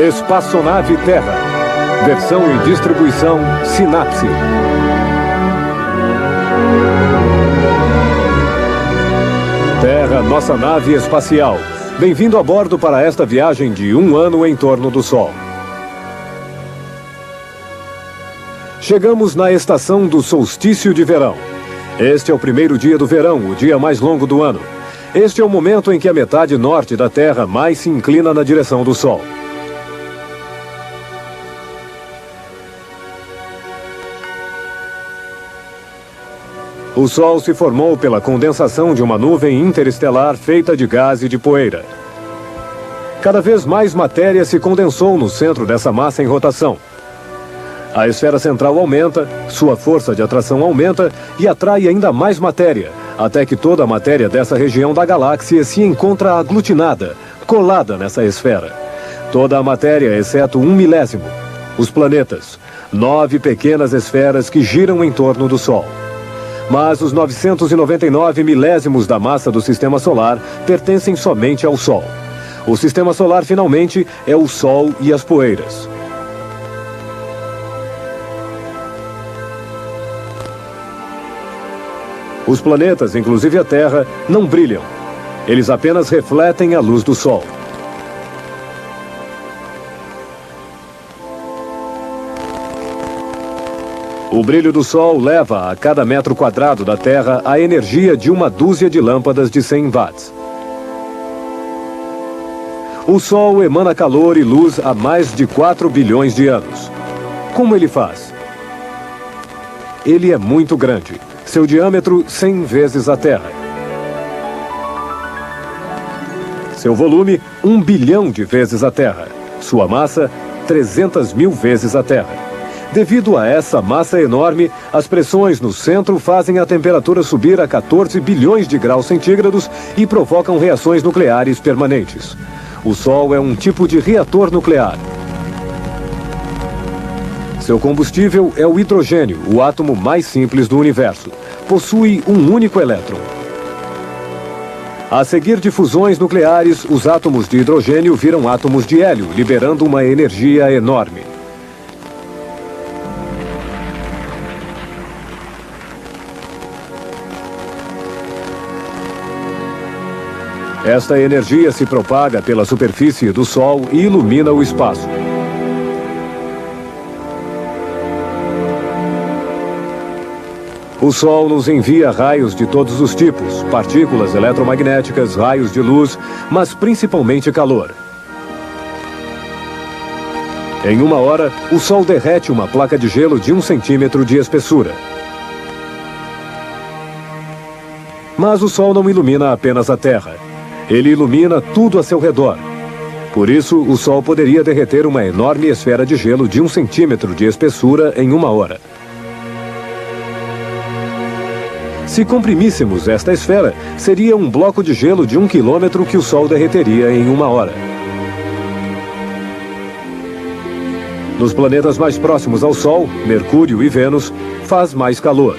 Espaçonave Terra. Versão e distribuição Sinapse. Terra, nossa nave espacial. Bem-vindo a bordo para esta viagem de 1 ano em torno do Sol. Chegamos na estação do solstício de verão. Este é o primeiro dia do verão, o dia mais longo do ano. Este é o momento em que a metade norte da Terra mais se inclina na direção do Sol. O Sol se formou pela condensação de uma nuvem interestelar feita de gás e de poeira. Cada vez mais matéria se condensou no centro dessa massa em rotação. A esfera central aumenta, sua força de atração aumenta e atrai ainda mais matéria, até que toda a matéria dessa região da galáxia se encontra aglutinada, colada nessa esfera. Toda a matéria, exceto 1 milésimo. Os planetas, 9 pequenas esferas que giram em torno do Sol. Mas os 999 milésimos da massa do Sistema Solar pertencem somente ao Sol. O Sistema Solar, finalmente, é o Sol e as poeiras. Os planetas, inclusive a Terra, não brilham. Eles apenas refletem a luz do Sol. O brilho do Sol leva a cada metro quadrado da Terra a energia de uma dúzia de lâmpadas de 100 watts. O Sol emana calor e luz há mais de 4 bilhões de anos. Como ele faz? Ele é muito grande. Seu diâmetro 100 vezes a Terra. Seu volume 1 bilhão de vezes a Terra. Sua massa 300 mil vezes a Terra. Devido a essa massa enorme, as pressões no centro fazem a temperatura subir a 14 bilhões de graus centígrados e provocam reações nucleares permanentes. O Sol é um tipo de reator nuclear. Seu combustível é o hidrogênio, o átomo mais simples do universo. Possui um único elétron. A seguir de fusões nucleares, os átomos de hidrogênio viram átomos de hélio, liberando uma energia enorme. Esta energia se propaga pela superfície do Sol e ilumina o espaço. O Sol nos envia raios de todos os tipos, partículas eletromagnéticas, raios de luz, mas principalmente calor. Em 1 hora, o Sol derrete uma placa de gelo de 1 centímetro de espessura. Mas o Sol não ilumina apenas a Terra. Ele ilumina tudo a seu redor. Por isso, o Sol poderia derreter uma enorme esfera de gelo de 1 centímetro de espessura em 1 hora. Se comprimíssemos esta esfera, seria um bloco de gelo de 1 quilômetro que o Sol derreteria em 1 hora. Nos planetas mais próximos ao Sol, Mercúrio e Vênus, faz mais calor.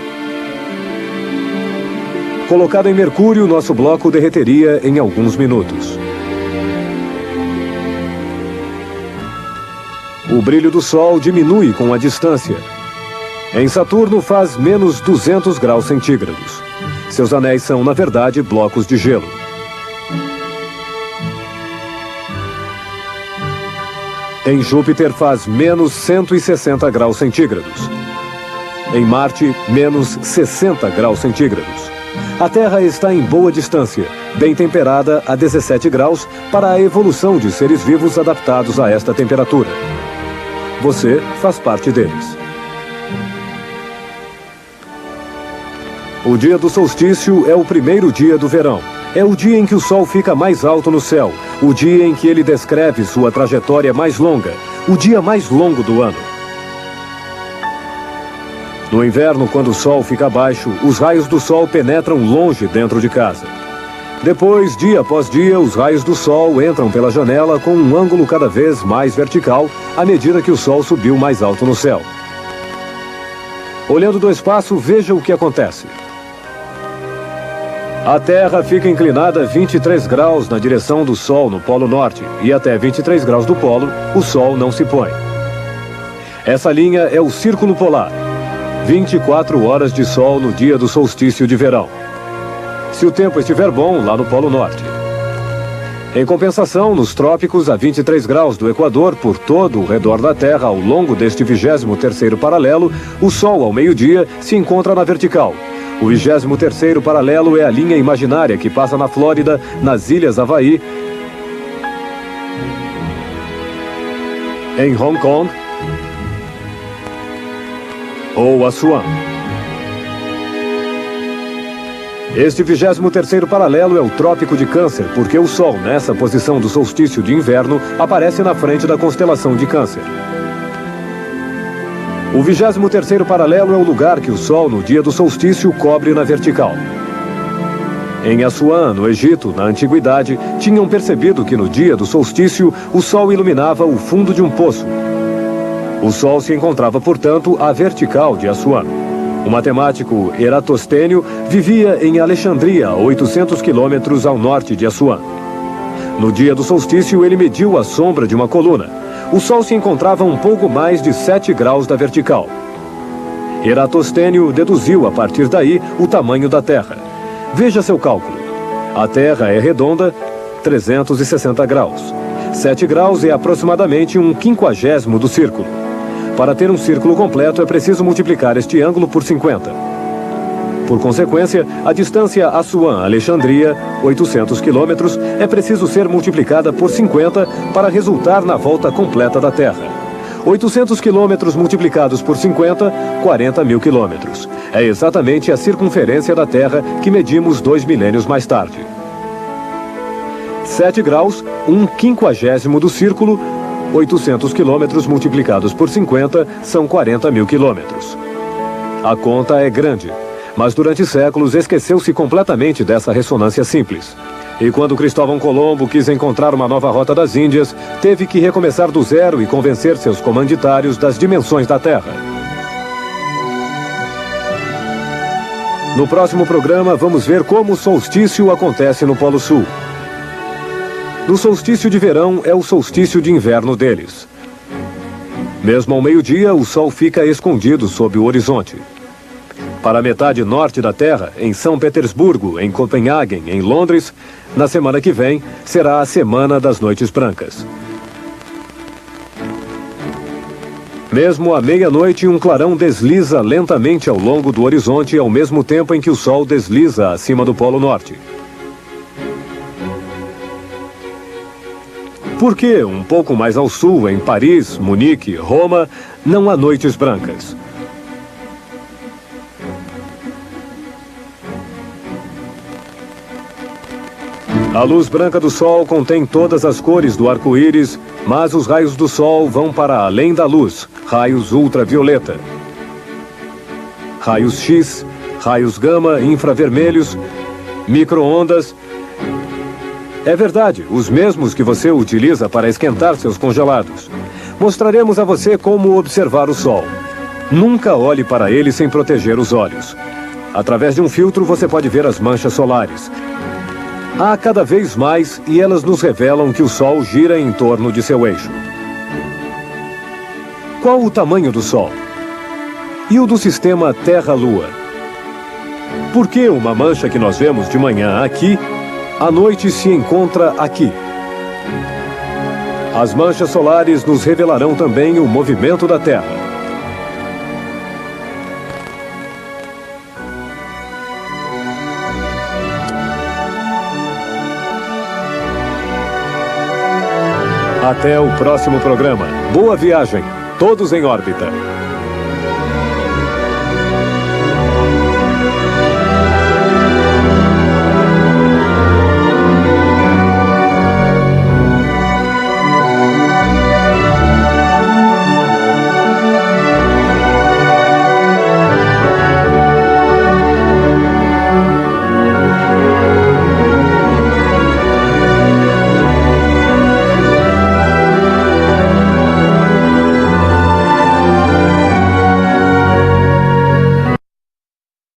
Colocado em Mercúrio, nosso bloco derreteria em alguns minutos. O brilho do Sol diminui com a distância. Em Saturno faz menos 200 graus centígrados. Seus anéis são, na verdade, blocos de gelo. Em Júpiter faz menos 160 graus centígrados. Em Marte, menos 60 graus centígrados. A Terra está em boa distância, bem temperada a 17 graus para a evolução de seres vivos adaptados a esta temperatura. Você faz parte deles. O dia do solstício é o primeiro dia do verão. É o dia em que o Sol fica mais alto no céu, o dia em que ele descreve sua trajetória mais longa, o dia mais longo do ano. No inverno, quando o Sol fica baixo, os raios do Sol penetram longe dentro de casa. Depois, dia após dia, os raios do Sol entram pela janela com um ângulo cada vez mais vertical à medida que o Sol subiu mais alto no céu. Olhando do espaço, veja o que acontece. A Terra fica inclinada 23 graus na direção do Sol no Polo Norte e até 23 graus do Polo, o Sol não se põe. Essa linha é o Círculo Polar. 24 horas de sol no dia do solstício de verão. Se o tempo estiver bom lá no Polo Norte. Em compensação, nos trópicos, a 23 graus do Equador, por todo o redor da Terra, ao longo deste 23º paralelo, o Sol, ao meio-dia, se encontra na vertical. O 23º paralelo é a linha imaginária que passa na Flórida, nas Ilhas Havaí, em Hong Kong ou Assuan. Este 23º paralelo é o Trópico de Câncer, porque o Sol, nessa posição do solstício de inverno, aparece na frente da constelação de Câncer. O 23º paralelo é o lugar que o Sol, no dia do solstício, cobre na vertical. Em Assuan, no Egito, na antiguidade, tinham percebido que no dia do solstício, o Sol iluminava o fundo de um poço. O Sol se encontrava, portanto, à vertical de Assuan. O matemático Eratostênio vivia em Alexandria, a 800 quilômetros ao norte de Assuan. No dia do solstício, ele mediu a sombra de uma coluna. O Sol se encontrava a um pouco mais de 7 graus da vertical. Eratostênio deduziu, a partir daí, o tamanho da Terra. Veja seu cálculo. A Terra é redonda, 360 graus. 7 graus é aproximadamente um 50º do círculo. Para ter um círculo completo, é preciso multiplicar este ângulo por 50. Por consequência, a distância Assuan-Alexandria, 800 quilômetros, é preciso ser multiplicada por 50 para resultar na volta completa da Terra. 800 quilômetros multiplicados por 50, 40 mil quilômetros. É exatamente a circunferência da Terra que medimos 2 milênios mais tarde. 7 graus, um 50º do círculo, 800 quilômetros multiplicados por 50 são 40 mil quilômetros. A conta é grande, mas durante séculos esqueceu-se completamente dessa ressonância simples. E quando Cristóvão Colombo quis encontrar uma nova rota das Índias, teve que recomeçar do zero e convencer seus comanditários das dimensões da Terra. No próximo programa, vamos ver como o solstício acontece no Polo Sul. No solstício de verão é o solstício de inverno deles. Mesmo ao meio-dia, o Sol fica escondido sob o horizonte. Para a metade norte da Terra, em São Petersburgo, em Copenhague, em Londres, na semana que vem, será a Semana das Noites Brancas. Mesmo à meia-noite, um clarão desliza lentamente ao longo do horizonte ao mesmo tempo em que o Sol desliza acima do Polo Norte. Por que, um pouco mais ao sul, em Paris, Munique, Roma, não há noites brancas? A luz branca do Sol contém todas as cores do arco-íris, mas os raios do Sol vão para além da luz, raios ultravioleta, raios X, raios gama, infravermelhos, micro-ondas. É verdade, os mesmos que você utiliza para esquentar seus congelados. Mostraremos a você como observar o Sol. Nunca olhe para ele sem proteger os olhos. Através de um filtro você pode ver as manchas solares. Há cada vez mais e elas nos revelam que o Sol gira em torno de seu eixo. Qual o tamanho do Sol? E o do sistema Terra-Lua? Por que uma mancha que nós vemos de manhã aqui, à noite se encontra aqui? As manchas solares nos revelarão também o movimento da Terra. Até o próximo programa. Boa viagem, todos em órbita.